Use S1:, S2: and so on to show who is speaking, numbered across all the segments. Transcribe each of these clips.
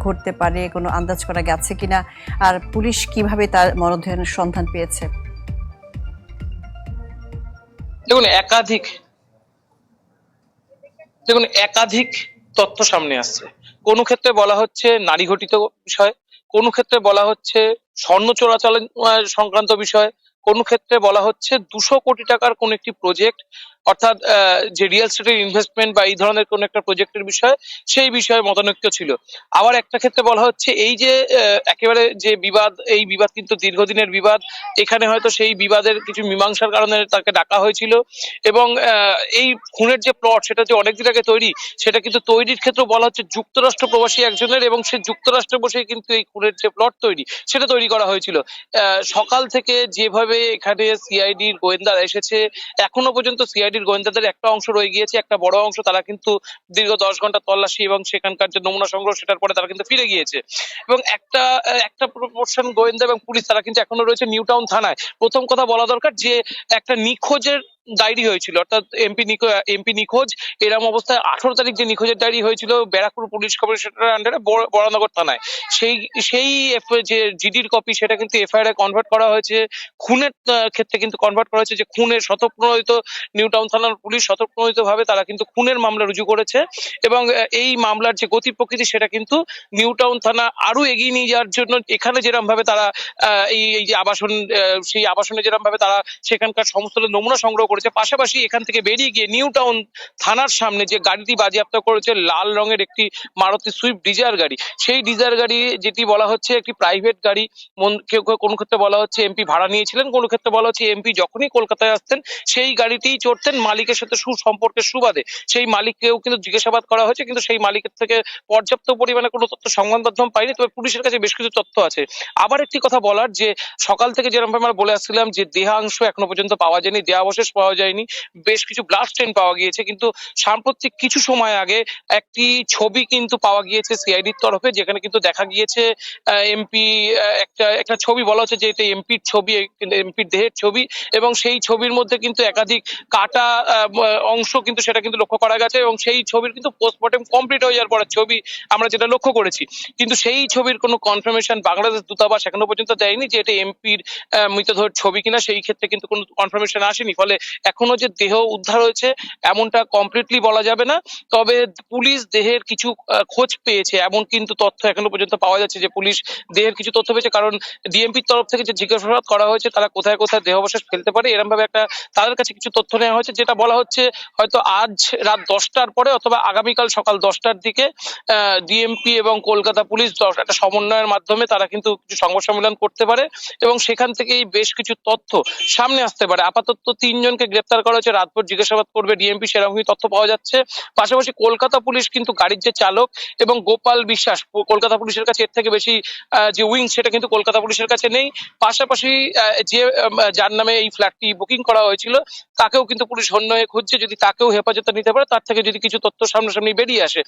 S1: ঘটতে পারে, কোনো আন্দাজ করা গেছে কিনা, আর পুলিশ কিভাবে তার মরদেহের সন্ধান পেয়েছে?
S2: দেখুন একাধিক তথ্য সামনে আসছে। কোনো ক্ষেত্রে বলা হচ্ছে নারী ঘটিত বিষয়, কোনো ক্ষেত্রে বলা হচ্ছে স্বর্ণ চোরাচালান সংক্রান্ত বিষয়, কোনো ক্ষেত্রে বলা হচ্ছে 200 কোটি টাকার কোন একটি প্রজেক্ট, অর্থাৎ যে রিয়েল এস্টেটের ইনভেস্টমেন্ট বা এই ধরনের কোন একটা প্রজেক্টের বিষয়, সেই বিষয়ে মতানৈক্য ছিল। আবার একটা ক্ষেত্রে বলা হচ্ছে এই যে একেবারে যে বিবাদ, এই বিবাদ কিন্তু দীর্ঘদিনের বিবাদ। এখানে হয়তো সেই বিবাদের কিছু মীমাংসার কারণে তাকে ডাকা হয়েছিল, এবং এই খুনের যে প্লট সেটা যে অনেকদিন আগে তৈরি, সেটা কিন্তু তৈরির ক্ষেত্রে বলা হচ্ছে যুক্তরাষ্ট্র প্রবাসী একজনের, এবং সে যুক্তরাষ্ট্রে বসেই কিন্তু এই খুনের যে প্লট তৈরি সেটা তৈরি করা হয়েছিল। সকাল থেকে যেভাবে এখানে সিআইডির গোয়েন্দারা এসেছে, এখনো পর্যন্ত সিআইডির গোয়েন্দাদের একটা অংশ রয়ে গিয়েছে, একটা বড় অংশ তারা কিন্তু দীর্ঘ 10 ঘন্টা তল্লাশি এবং সেখানকার যে নমুনা সংগ্রহ সেটার পরে তারা কিন্তু ফিরে গিয়েছে। এবং একটা প্রপোর্শন গোয়েন্দা এবং পুলিশ তারা কিন্তু এখনো রয়েছে নিউ টাউন থানায়। প্রথম কথা বলা দরকার যে একটা নিখোঁজের ডায়েরি হয়েছিল, অর্থাৎ এমপি নিখোঁজ, এরম অবস্থায় 18 তারিখ যে নিখোঁজের ডায়েরি হয়েছিল ব্যারাকপুর পুলিশ কমিশনারের আন্ডারে বরানগর থানায়, সেই সেই যে জিডির কপি সেটা কিন্তু এফআইআর এ কনভার্ট করা হয়েছে। খুনের ক্ষেত্রে কিন্তু কনভার্ট করা হয়েছে, যে খুনের স্বতঃপ্রণোদিত নিউ টাউন থানার পুলিশ স্বতঃপ্রণোদিত ভাবে তারা কিন্তু খুনের মামলা রুজু করেছে, এবং এই মামলার যে গতি প্রকৃতি সেটা কিন্তু নিউ টাউন থানা আরো এগিয়ে নিয়ে যাওয়ার জন্য এখানে যেরকম ভাবে তারা এই যে আবাসন, সেই আবাসনে যেরকম ভাবে তারা সেখানকার সমস্ত নমুনা সংগ্রহ করেছে, পাশাপাশি এখান থেকে বেরিয়ে গিয়ে নিউ টাউন থানার সামনে যে গাড়িটি বাজেয়াপ্ত করেছে লাল রঙের একটি মারুতি সুইফট ডিজায়ার গাড়ি, সেই ডিজায়ার গাড়ি যেটি বলা হচ্ছে একটি প্রাইভেট গাড়ি, কেউ কেউ কোনো ক্ষেত্রে বলা হচ্ছে এমপি ভাড়া নিয়েছিলেন, কোনো ক্ষেত্রে বলা হচ্ছে এমপি যখনই কলকাতায় আসতেন সেই গাড়িতেই চড়তেন মালিকের সাথে সুসম্পর্কের সুবাদে। সেই মালিককেও কিন্তু জিজ্ঞাসাবাদ করা হয়েছে, কিন্তু সেই মালিকের থেকে পর্যাপ্ত পরিমাণে কোনো তথ্য সংবাদ মাধ্যম পাইনি, তবে পুলিশের কাছে বেশ কিছু তথ্য আছে। আবার একটি কথা বলার, যে সকাল থেকে যেরকম আমরা বলে আসছিলাম যে দেহাংশ এখনো পর্যন্ত পাওয়া যায়নি, দেহাবশেষ পাওয়া যায়নি, বেশ কিছু ব্লাড স্টেন পাওয়া গিয়েছে, কিন্তু সাম্প্রতিক কিছু সময় আগে একটি ছবি কিন্তু পাওয়া গিয়েছে সিআইডির তরফে, যেখানে কিন্তু দেখা গিয়েছে এমপি একটা ছবি, বলা হচ্ছে যে এটা এমপির ছবি, এমপির দেহের ছবি, এবং সেই ছবির মধ্যে কিন্তু একাধিক কাটা অংশ কিন্তু সেটা কিন্তু লক্ষ্য করা গেছে, এবং সেই ছবির কিন্তু পোস্টমর্টেম কমপ্লিট হয়ে যাওয়ার পরে ছবি আমরা যেটা লক্ষ্য করেছি, কিন্তু সেই ছবির কোনো কনফার্মেশন বাংলাদেশ দূতাবাস এখনো পর্যন্ত দেয়নি যে এটা এমপির মৃতদেহের ছবি কিনা, সেই ক্ষেত্রে কিন্তু কোনো কনফার্মেশন আসেনি। ফলে এখনো যে দেহ উদ্ধার হয়েছে এমনটা কমপ্লিটলি বলা যাবে না, তবে পুলিশ দেহের কিছু খোঁজ পেয়েছে এমন কিন্তু তথ্য এখনো পর্যন্ত পাওয়া যাচ্ছে, যে পুলিশ দেহের কিছু তথ্য পেয়েছে, কারণ ডিএমপির তরফ থেকে যে জিজ্ঞাসাবাদ করা হয়েছে তারা কোথায় কোথায় দেহাবশেষ ফেলতে পারে এরকম ভাবে একটা তাদের কাছে কিছু তথ্য নেওয়া হয়েছে, যেটা বলা হচ্ছে হয়তো আজ রাত 10টার পরে অথবা আগামীকাল সকাল 10টার দিকে ডিএমপি এবং কলকাতা পুলিশ একটা সমন্বয়ের মাধ্যমে তারা কিন্তু কিছু সংবাদ সম্মেলন করতে পারে, এবং সেখান থেকেই বেশ কিছু তথ্য সামনে আসতে পারে। আপাতত 3 জনকে গ্রেপ্তার করা হয়েছে, রাতভর জিজ্ঞাসাবাদ করবে ডিএমপি, সেরকমই তথ্য পাওয়া যাচ্ছে। পাশাপাশি কলকাতা পুলিশ কিন্তু গাড়ির যে চালক এবং গোপাল বিশ্বাস, কলকাতা পুলিশের কাছে এর থেকে বেশি যে উইং সেটা কিন্তু কলকাতা পুলিশের কাছে নেই। পাশাপাশি যে যার নামে এই ফ্ল্যাটটি বুকিং করা হয়েছিল তাকেও কিন্তু পুলিশ হন্য হয়ে খুঁজছে, যদি তাকেও হেফাজতে নিতে পারে, তার থেকে যদি কিছু তথ্য সামনাসামনি বেরিয়ে আসে।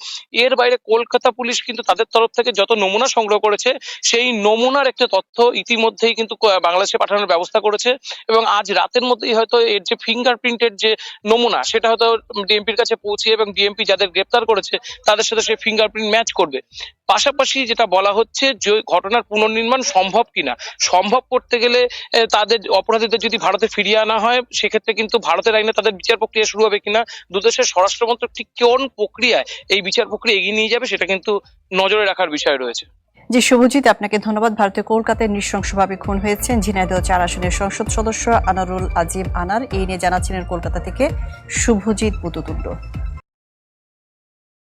S2: এর বাইরে কলকাতা পুলিশ কিন্তু তাদের তরফ থেকে যত নমুনা সংগ্রহ করেছে সেই নমুনার একটা তথ্য ইতিমধ্যেই কিন্তু বাংলাদেশে পাঠানোর ব্যবস্থা করেছে, এবং আজ রাতের মধ্যেই হয়তো এর যে ফিঙ্গারপ্রিন্টের যে নমুনা সেটা হয়তো ডিএমপির কাছে পৌঁছে, এবং ডিএমপি যাদের গ্রেপ্তার করেছে তাদের সাথে সেই ফিঙ্গারপ্রিন্ট ম্যাচ করবে। পাশাপাশি যেটা বলা হচ্ছে যে ঘটনার পুনর্নির্মাণ সম্ভব কিনা, সম্ভব করতে গেলে তাদের অপরাধীদের যদি ভারতে ফিরিয়ে আনা হয় সেক্ষেত্রে কিন্তু ভারতের আইনে তাদের বিচার প্রক্রিয়া শুরু হবে কিনা, দুদেশের স্বরাষ্ট্রমন্ত্রক ঠিক কোন প্রক্রিয়ায় এই বিচার প্রক্রিয়া এগিয়ে নিয়ে যাবে সেটা কিন্তু নজরে রাখার বিষয় রয়েছে।
S1: জি শুভজিৎ, আপনাকে ধন্যবাদ। ভারতীয় কলকাতায় নৃশংসভাবে খুন হয়েছেন ঝিনাইদহ 4 আসনের সংসদ সদস্য আনারুল আজিম আনার, এই নিয়ে জানাচ্ছিলেন কলকাতা থেকে শুভজিৎ পুতুতুণ্ড।